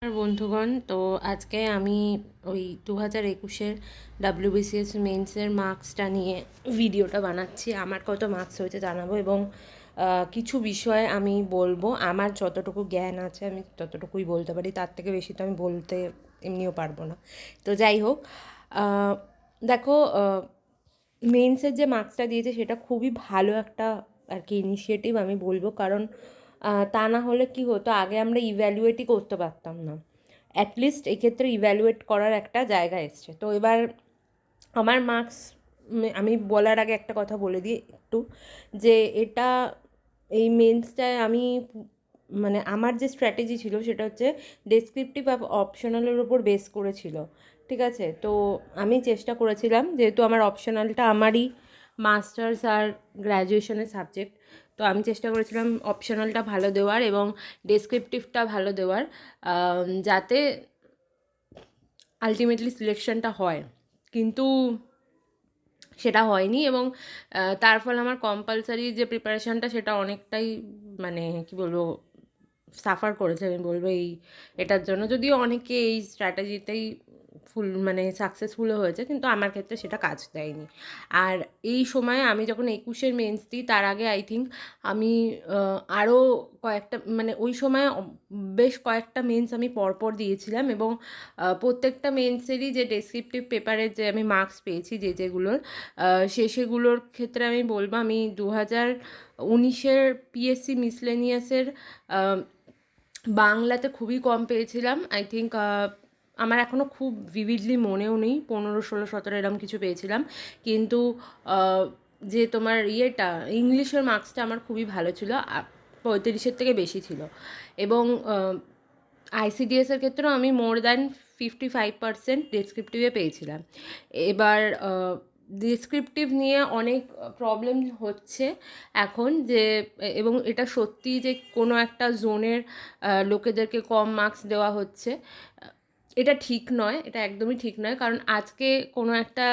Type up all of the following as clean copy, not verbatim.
আর বন্ধুগণ, তো আজকে আমি ওই 2021-এর WBCS মেন্সের মার্কসটা নিয়ে ভিডিওটা বানাচ্ছি। আমার কত মার্কস হয়েছে জানাবো এবং কিছু বিষয় আমি বলবো। আমার যতটুকু জ্ঞান আছে আমি ততটুকুই বলতে পারি, তার থেকে বেশি তো আমি বলতে এমনিও পারবো না। তো যাই হোক, দেখো, মেন্সের যে মার্কসটা দিয়েছে সেটা খুবই ভালো একটা আর কি ইনিশিয়েটিভ আমি বলবো। কারণ তা না হলে কি হতো, আগে আমরা ইভ্যালুয়েটই করতে পারতাম না। অ্যাটলিস্ট এক্ষেত্রে ইভ্যালুয়েট করার একটা জায়গা এসছে। তো এবার আমার মার্কস, আমি বলার আগে একটা কথা বলে দিই একটু, যে এটা এই মেন্সটায় আমি মানে আমার যে স্ট্র্যাটেজি ছিল সেটা হচ্ছে ডেসক্রিপটিভ আর অপশনালের উপর বেস করেছিল। ঠিক আছে, তো আমি চেষ্টা করেছিলাম, যেহেতু আমার অপশনালটা আমারই মাস্টার্স আর গ্র্যাজুয়েশনের সাবজেক্ট, তো আমি চেষ্টা করেছিলাম অপশনালটা ভালো দেওয়ার এবং ডেসক্রিপটিভটা ভালো দেওয়ার, যাতে আলটিমেটলি সিলেকশনটা হয়। কিন্তু সেটা হয়নি এবং তার ফলে আমার কম্পালসারি যে প্রিপারেশানটা সেটা অনেকটাই, মানে কি বলবো, সাফার করেছে আমি বলবো এটার জন্য। যদিও অনেকে এই স্ট্র্যাটেজিতেই মানে সাকসেসফুলও হয়েছে, কিন্তু আমার ক্ষেত্রে সেটা কাজ দেয়নি। আর এই সময় আমি যখন 21-এর মেন্স দিই তার আগে আই থিঙ্ক আমি আরও কয়েকটা, মানে ওই সময় বেশ কয়েকটা মেন্স আমি পরপর দিয়েছিলাম এবং প্রত্যেকটা মেন্সেরই যে ডেসক্রিপটিভ পেপারের যে আমি মার্কস পেয়েছি যেগুলোর, সেগুলোর ক্ষেত্রে আমি বলবো আমি 2019-এর পিএসসি মিসলেনিয়াসের বাংলাতে খুবই কম পেয়েছিলাম। আই থিঙ্ক আমার এখনও খুব ভিভিডলি মনেও নেই, 15, 16, 17 এরকম কিছু পেয়েছিলাম। কিন্তু যে তোমার ইংলিশের মার্কসটা আমার খুবই ভালো ছিল, 35-এর থেকে বেশি ছিল। এবং আইসিডিএসের ক্ষেত্রেও আমি মোর দ্যান 55% ডেসক্রিপটিভে পেয়েছিলাম। এবার ডেসক্রিপটিভ নিয়ে অনেক প্রবলেম হচ্ছে এখন, যে এবং এটা সত্যি যে কোনো একটা জোনের লোকেদেরকে কম মার্কস দেওয়া হচ্ছে। এটা ঠিক নয়, এটা একদমই ঠিক নয়। কারণ আজকে কোনো একটা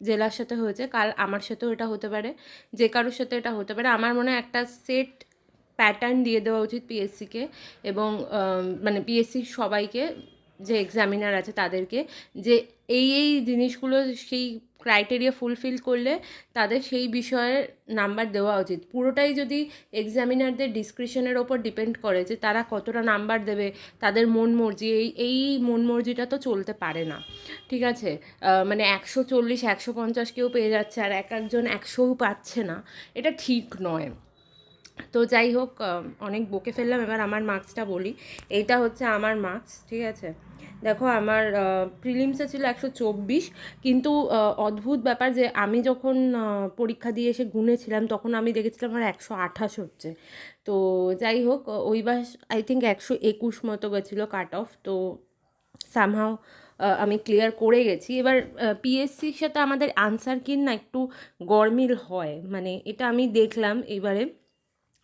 জেলার সাথে হয়েছে, কাল আমার সাথেও এটা হতে পারে, যে কারোর সাথে এটা হতে পারে। আমার মনে হয় একটা সেট প্যাটার্ন দিয়ে দেওয়া উচিত পিএসসিকে এবং মানে পিএসসির সবাইকে, যে এক্সামিনার আছে তাদেরকে, যে এই জিনিসগুলো সেই ক্রাইটেরিয়া ফুলফিল করলে তাদের সেই বিষয়ে নাম্বার দেওয়া উচিত। পুরোটাই যদি এক্সামিনারদের ডিসক্রিপশনের ওপর ডিপেন্ড করে যে তারা কতটা নাম্বার দেবে, তাদের মন মর্জি, এই মন মর্জিটা তো চলতে পারে না। ঠিক আছে, মানে 140, 150 কেউ পেয়ে যাচ্ছে আর একজন 100ও পাচ্ছে না, এটা ঠিক নয়। তো যাই হোক, অনেক বকে ফেললাম, এবার আমার মার্কসটা বলি। এইটা হচ্ছে আমার মার্কস। ঠিক আছে, দেখো আমার প্রিলিমসে ছিল 124, কিন্তু অদ্ভুত ব্যাপার যে আমি যখন পরীক্ষা দিয়ে এসে গুনেছিলাম তখন আমি দেখেছিলাম আমার 128 হচ্ছে। তো যাই হোক, ওই বার আই থিঙ্ক 121 মতো গেছিলো কাট অফ। তো সামহাও আমি ক্লিয়ার করে গেছি। এবার পিএসসির সাথে আমাদের আনসার কি না একটু গরমিল হয়, মানে এটা আমি দেখলাম এবারে।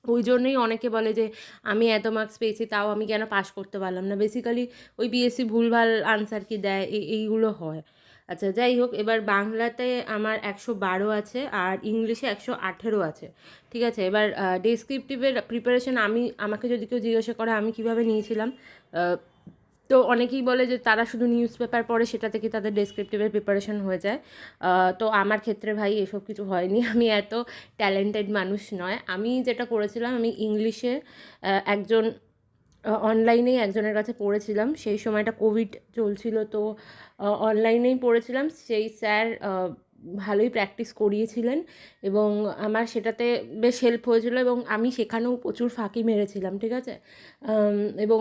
ওই জন্যই অনেকে বলে যে আমি এত মার্কস পেয়েছি তাও আমি কেন পাশ করতে পারলাম না। বেসিক্যালি ওই পিএসসি ভুলভাল আনসার কি দেয়, এইগুলো হয়। আচ্ছা যাই হোক, এবার বাংলাতে আমার 112 আছে আর ইংলিশে 118 আছে। ঠিক আছে, এবার ডেসক্রিপটিভের প্রিপারেশন আমাকে যদি কেউ জিজ্ঞাসা করে আমি কিভাবে নিয়েছিলাম, তো অনেকেই বলে যে তারা শুধু নিউজ পেপার পড়ে, সেটা থেকে তাদের ডেসক্রিপটিভের প্রিপারেশন হয়ে যায়। তো আমার ক্ষেত্রে ভাই এসব কিছু হয়নি, আমি এত ট্যালেন্টেড মানুষ নয়। আমি যেটা করেছিলাম, আমি ইংলিশে একজন অনলাইনেই একজনের কাছে পড়েছিলাম। সেই সময়টা কোভিড চলছিল, তো অনলাইনেই পড়েছিলাম। সেই স্যার ভালোই প্র্যাকটিস করিয়েছিলেন এবং আমার সেটাতে বেশ হেল্প হয়েছিল এবং আমি সেখানেও প্রচুর ফাঁকি মেরেছিলাম। ঠিক আছে, এবং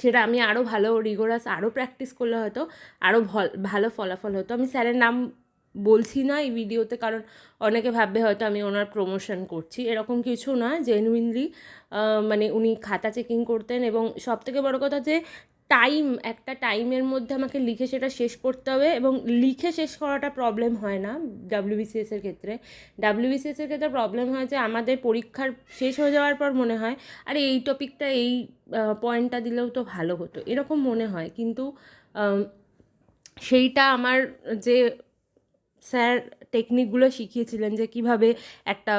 সেটা আমি আরও ভালো রিগোরাস আরও প্র্যাকটিস করলে হয়তো আরও ভালো ফলাফল হতো। আমি স্যারের নাম বলছি না এই ভিডিওতে, কারণ অনেকে ভাববে হয়তো আমি ওনার প্রমোশন করছি, এরকম কিছু না। জেনুইনলি মানে উনি খাতা চেকিং করতেন এবং সবথেকে বড় কথা যে একটা টাইমের মধ্যে আমাকে লিখে সেটা শেষ করতে হবে এবং লিখে শেষ করাটা প্রবলেম হয় না ডাব্লিউবিসিএসের ক্ষেত্রে। ডাব্লিউবিসিএসের ক্ষেত্রে প্রবলেম হয় যে আমাদের পরীক্ষার শেষ হয়ে যাওয়ার পর মনে হয় আরে এই টপিকটা এই পয়েন্টটা দিলেও তো ভালো হতো, এরকম মনে হয়। কিন্তু সেইটা আমার যে স্যার টেকনিকগুলো শিখিয়েছিলেন যে কিভাবে একটা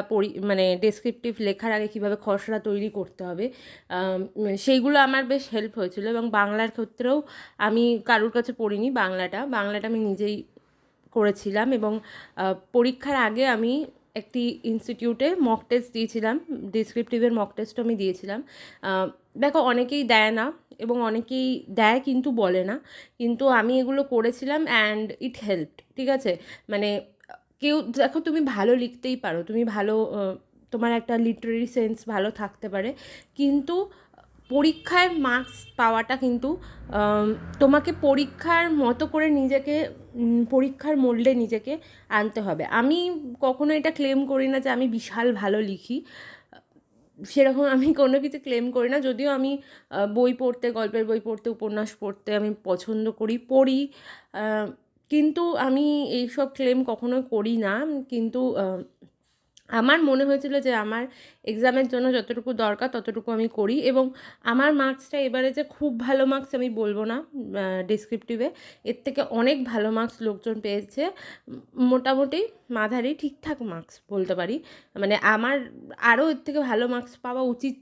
মানে ডেসক্রিপটিভ লেখার আগে কিভাবে খসড়া তৈরি করতে হবে, সেইগুলো আমার বেশ হেল্প হয়েছিল। এবং বাংলার ক্ষেত্রেও আমি কারোর কাছে পড়িনি, বাংলাটা আমি নিজেই করেছিলাম। এবং পরীক্ষার আগে আমি একটি ইনস্টিটিউটে মক টেস্ট দিয়েছিলাম, ডিসক্রিপটিভের মক টেস্টও আমি দিয়েছিলাম। দেখো অনেকেই দেয় না এবং অনেকেই দেয় কিন্তু বলে না, কিন্তু আমি এগুলো করেছিলাম অ্যান্ড ইট হেল্পড, ঠিক আছে। মানে কেউ দেখো তুমি ভালো লিখতেই পারো, তুমি ভালো তোমার একটা লিটারেরি সেন্স ভালো থাকতে পারে, কিন্তু পরীক্ষায় মার্কস পাওয়াটা কিন্তু তোমাকে পরীক্ষার মতো করে নিজেকে পরীক্ষার মোল্ডে নিজেকে আনতে হবে। আমি কখনো এটা ক্লেম করি না যে আমি বিশাল ভালো লিখি, সেরকম আমি কোনো কিছু ক্লেম করি না। যদিও আমি বই পড়তে, গল্পের বই পড়তে, উপন্যাস পড়তে আমি পছন্দ করি, পড়ি, কিন্তু আমি এইসব ক্লেম কখনোই করি না। কিন্তু আমার মনে হয়েছিল যে আমার এক্সামের জন্য যতটুকু দরকার ততটুকু আমি করি। এবং আমার মার্কসটা এবারে যে খুব ভালো মার্কস আমি বলবো না, ডেসক্রিপটিভে এর থেকে অনেক ভালো মার্কস লোকজন পেয়েছে, মোটামুটি মাঝারি ঠিকঠাক মার্কস বলতে পারি। মানে আমার আরও এর থেকে ভালো মার্কস পাওয়া উচিত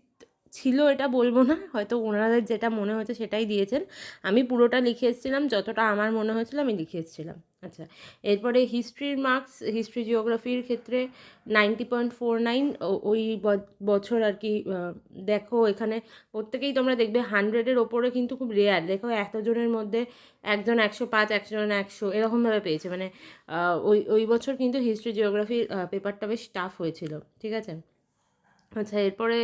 ছিল, এটা বলবো না, হয়তো ওনাদের যেটা মনে হয়েছে সেটাই দিয়েছেন। আমি পুরোটা লিখে এসেছিলাম, যতটা আমার মনে হয়েছিল আমি লিখে এসেছিলাম। আচ্ছা, এরপরে হিস্ট্রির মার্কস, হিস্ট্রি জিওগ্রাফির ক্ষেত্রে 90.49, ওই বছর আর কি। দেখো এখানে প্রত্যেকেই তোমরা দেখবে 100-এর ওপরে, কিন্তু খুব রেয়ার দেখো এতজনের মধ্যে একজন 105, একজন 100 এরকমভাবে পেয়েছে। মানে ওই বছর কিন্তু হিস্ট্রি জিওগ্রাফির পেপারটা বেশ টাফ হয়েছিল, ঠিক আছে। আচ্ছা, এরপরে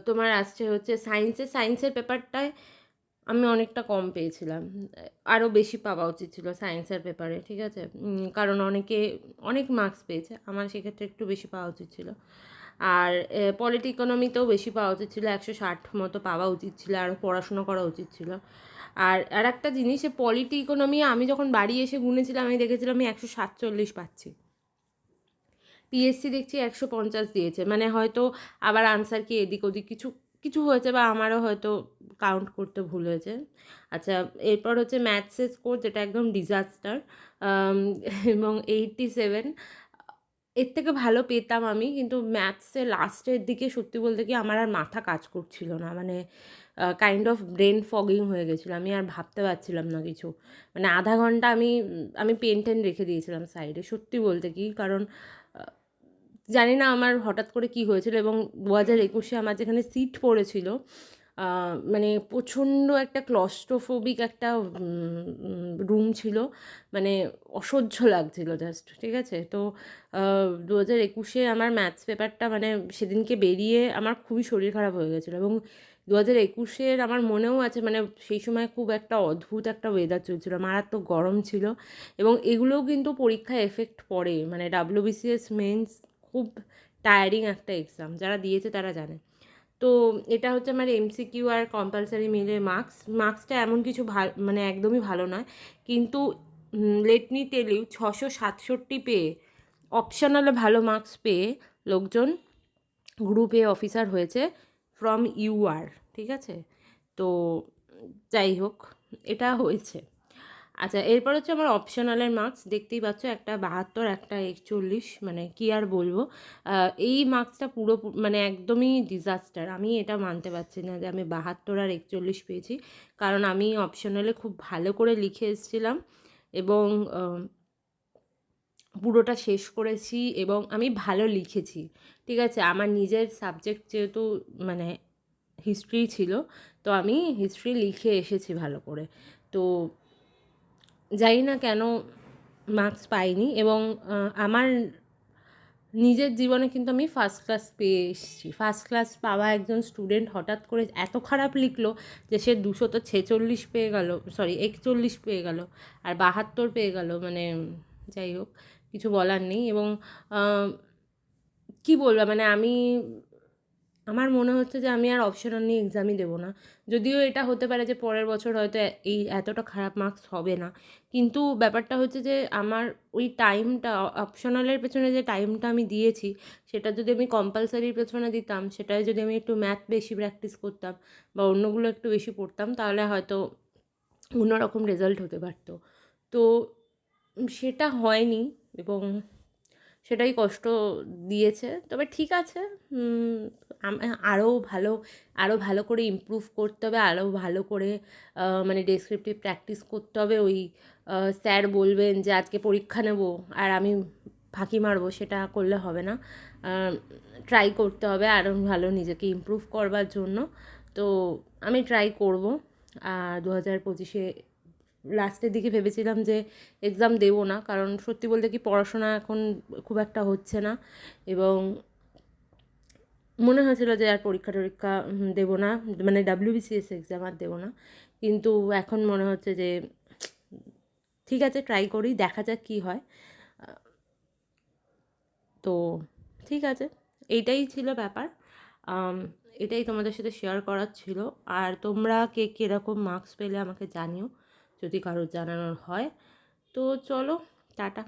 তোমার আসছে হচ্ছে সায়েন্সের পেপারটায় আমি অনেকটা কম পেয়েছিলাম, আরও বেশি পাওয়া উচিত ছিল সায়েন্সের পেপারে, ঠিক আছে। কারণ অনেকে অনেক মার্কস পেয়েছে, আমার সেক্ষেত্রে একটু বেশি পাওয়া উচিত ছিল। আর পলিটি ইকোনমিতেও বেশি পাওয়া উচিত ছিল, 160 মতো পাওয়া উচিত ছিল, আরও পড়াশুনো করা উচিত ছিল। আর একটা জিনিস, পলিটি ইকোনমি আমি যখন বাড়ি এসে গুনেছিলাম আমি দেখেছিলাম আমি 147 পাচ্ছি। পিএসসি দেখছি 150 দিয়েছে, মানে হয়তো আবার আনসার কি এদিক ওদিক কিছু কিছু হয়েছে, বা আমারও হয়তো কাউন্ট করতে ভুল হয়েছে। আচ্ছা, এরপর হচ্ছে ম্যাথসের স্কোর, যেটা একদম ডিজাস্টার, এবং 87। এর থেকে ভালো পেতাম আমি, কিন্তু ম্যাথসে লাস্টের দিকে সত্যি বলতে কি আমার আর মাথা কাজ করছিল না, মানে কাইন্ড অফ ব্রেন ফগিং হয়ে গেছিলো, আমি আর ভাবতে পারছিলাম না কিছু। মানে আধা ঘন্টা আমি পেন টেন রেখে দিয়েছিলাম সাইডে, সত্যি বলতে কি, কারণ জানি না আমার হঠাৎ করে কি হয়েছিল। এবং 2021-এ আমার যেখানে সিট পড়েছিল, মানে প্রচণ্ড একটা ক্লস্ট্রোফোবিক একটা রুম ছিল, মানে অসহ্য লাগছিল জাস্ট, ঠিক আছে। তো 2021-এ আমার ম্যাথস পেপারটা, মানে সেদিনকে বেরিয়ে আমার খুবই শরীর খারাপ হয়ে গেছিলো। এবং 2021-এর আমার মনেও আছে, মানে সেই সময় খুব একটা অদ্ভুত একটা ওয়েদার চলছিল, মারাত্মক গরম ছিল, এবং এগুলোও কিন্তু পরীক্ষায় এফেক্ট পড়ে। মানে WBCS মেন্স খুব টায়ারিং একটা এক্সাম, যারা দিয়েছে তারা জানে। তো এটা হচ্ছে আমার এমসিকিউ আর কম্পালসারি মিলে মার্কসটা এমন কিছু মানে একদমই ভালো নয়, কিন্তু লেট মি টেল ইউ, 667 পেয়ে, অপশনালে ভালো মার্কস পেয়ে লোকজন গ্রুপ এ অফিসার হয়েছে ফ্রম ইউআর, ঠিক আছে। তো যাই হোক, এটা হয়েছে। আচ্ছা, এরপর হচ্ছে আমার অপশনালের মার্কস, দেখতেই পাচ্ছ, একটা 72, একটা 41, মানে কি আর বলবো। এই মার্কসটা পুরো মানে একদমই ডিজাস্টার, আমি এটা মানতে পারছি না যে আমি 72 আর 41 পেয়েছি, কারণ আমি অপশনালে খুব ভালো করে লিখে এসেছিলাম এবং পুরোটা শেষ করেছি, এবং আমি ভালো লিখেছি, ঠিক আছে। আমার নিজের সাবজেক্ট যেহেতু মানে হিস্ট্রি ছিল, তো আমি হিস্ট্রি লিখে এসেছি ভালো করে। তো জানি না কেন মার্কস পাইনি। এবং আমার নিজের জীবনে কিন্তু আমি ফার্স্ট ক্লাস পেয়ে এসেছি। ফার্স্ট ক্লাস পাওয়া একজন স্টুডেন্ট হঠাৎ করে এত খারাপ লিখলো যে সে 246 পেয়ে গেল, সরি 41 পেয়ে গেল, আর 72 পেয়ে গেল, মানে যাই হোক, কিছু বলার নেই। এবং কী বলবো, মানে আমার মনে হচ্ছে যে আমি আর অপশনাল নিয়ে এক্সামই দেবো না। যদিও এটা হতে পারে যে পরের বছর হয়তো এই এতটা খারাপ মার্কস হবে না, কিন্তু ব্যাপারটা হচ্ছে যে আমার ওই টাইমটা, অপশনালের পেছনে যে টাইমটা আমি দিয়েছি, সেটা যদি আমি কম্পালসারির পেছনে দিতাম, সেটায় যদি আমি একটু ম্যাথ বেশি প্র্যাকটিস করতাম বা অন্যগুলো একটু বেশি পড়তাম, তাহলে হয়তো অন্যরকম রেজাল্ট হতে পারতো। তো সেটা হয়নি এবং সেটাই কষ্ট দিয়েছে। তবে ঠিক আছে, উম আরও ভালো আরও ভালো করে ইমপ্রুভ করতে হবে। আরও ভালো করে মানে ডেসক্রিপটিভ প্র্যাকটিস করতে হবে। ওই স্যার বলবেন যে আজকে পরীক্ষা নেব আর আমি ফাঁকি মারবো, সেটা করলে হবে না। ট্রাই করতে হবে আরও ভালো নিজেকে ইমপ্রুভ করবার জন্য। তো আমি ট্রাই করব। আর 2025-এ লাস্টের দিকে ভেবেছিলাম যে এক্সাম দেবো না, কারণ সত্যি বলতে কি পড়াশোনা এখন খুব একটা হচ্ছে না এবং মনে হয়েছিল যে আর পরীক্ষা টরীক্ষা দেবো না, মানে ডাব্লিউবিসিএস এক্সাম আর দেবো না। কিন্তু এখন মনে হচ্ছে যে ঠিক আছে, ট্রাই করি, দেখা যাক কী হয়। তো ঠিক আছে, এইটাই ছিল ব্যাপার। এটাই তোমাদের সাথে শেয়ার করার ছিল। আর তোমরা কে কীরকম মার্কস পেলে আমাকে জানিও, যদি কারোর জানানোর হয়। তো চলো, টাটা।